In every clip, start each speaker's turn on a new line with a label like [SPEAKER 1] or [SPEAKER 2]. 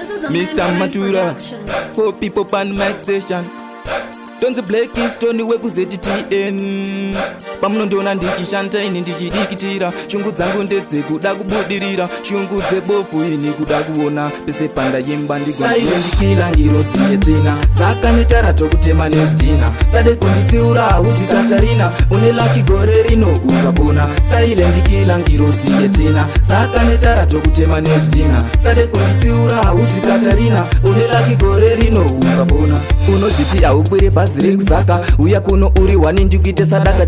[SPEAKER 1] Mr. Matura, for people pan mic station. Tonzi Blackstone wekuzTN. Pamunondona ndichishanta ini ndichidikitira. Shungu dzangu ndedze kuda kubudirira. Shungu dzebofu ini kuda kuona. Pese panda yemba ndigonzendikila ngirosiye tina. Saka netara tokutema nezvitina. Sade kunditsiura usikatarina. Unelaki gore rino ukapona. Silent kila ngirosiye tina. Saka netara tokutema nezvitina. Sade kunditsiura usikatarina. Unelaki gore rino ukapona. Unojiti aukwire pazire kusaka. Uya kuno uri wani ndikuite sadaka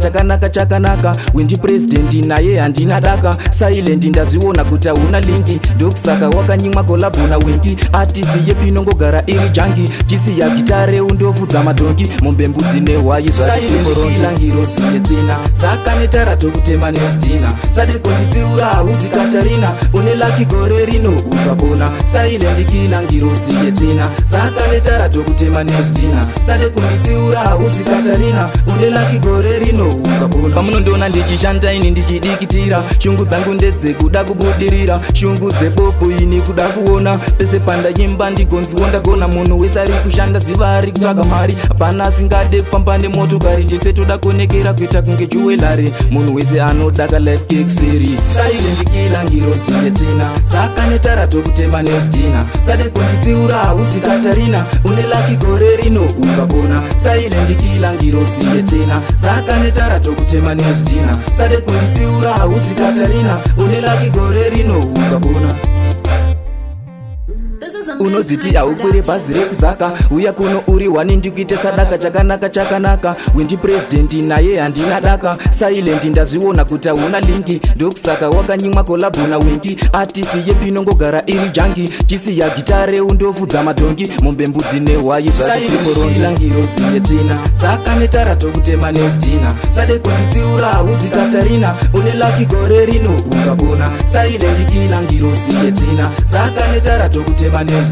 [SPEAKER 1] chakanaka. Wendi president naye handina daka. Silent ndazviona kuti hauna linki. Ndokusaka wakanyimwa collab na winki. Artist yepinongogara iri jangi. Chisi ya gitare undofudza madongi. Mombe mbudzi nehwayi zvasisimorongila ngirosiye tina. Saka netara tokutema nezvitina. Sade kunditsiura usikatarina. Unelaki gore rino ukapona. Silent kila ngirosiye tina. Saka netara tokutema nezvitina. Sade kunditsiura usikatarina. Unelaki gore rino ukapona. Pamunondona ndichishanda ini ndichidikitira. Shungu dzangu ndedze kuda kubudirira. Shungu dzebofu ini kuda kuona. Pese panda yemba ndigonziwo ndagona. Munhu wese ari kushanda ziva ari kutsvaga mari. Hapana asingade kufamba nemotokari. Tese toda kuonekera kuita kunge jewelry. Munhu wese anodaka life cake seri. Silent kila ngirosiye tina. Saka netara tokutema nezvitina. Sade kunditsiura usikatarina. Unelaki gore rino ukapona. Silent kila ngirosiye tina. Saka netara tokutema nezvitina. Sade kunditsiura usikatarina. Unelaki gore rino ukapona. Unozviti aukwire bhazi rekusaka. Uya kuno uri wani ndikuite sadaka chakanaka. Wendi president naye handina daka. Silent ndazviona kuti hauna linki. Ndokusaka wakanyimwa collab na winki. Artist yepinongogara iri jangi. Chisi ya gitare undofudza madongi. Mombe mbudzi nehwayi zvasisimorongila ngirosiye tina. Saka netara tokutema nezvitina. Sade kunditsiura usikatarina. Unelaki gore rino ukapona. Silent kila ngirosiye tina. Saka netara tokutema nezvitina.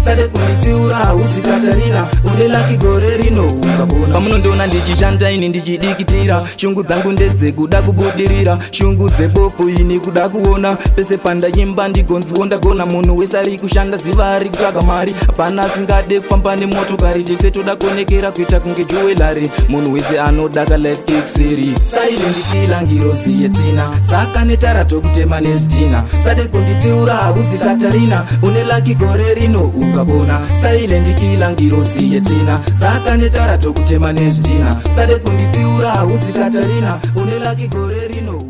[SPEAKER 1] Sade kunditsiura usikatarina. Unelaki gore rino ukapona. Pamunondona ndichishanda ini ndichidikitira. Shungu dzangu ndedze kuda kubudirira. Shungu dzebofu ini kuda kuona. Pese panda yemba ndigonziwo ndagona. Munhu wese ari kushanda ziva ari kutsvaga mari. Hapana asingade kufamba nemotokari. Tese toda kuonekera kuita kunge jewelry. Munhu wese anodaka life cake seri. Silent kila ngirosiye tina. Saka netara tokutema nezvitina. Sade kunditsiura usikatarina. Unelaki gore rino ukapona. Silent kila ngirosiye tina. Saka netara tokutema nezvitina. Sade kunditsiura usikatarina. Unelaki gore rino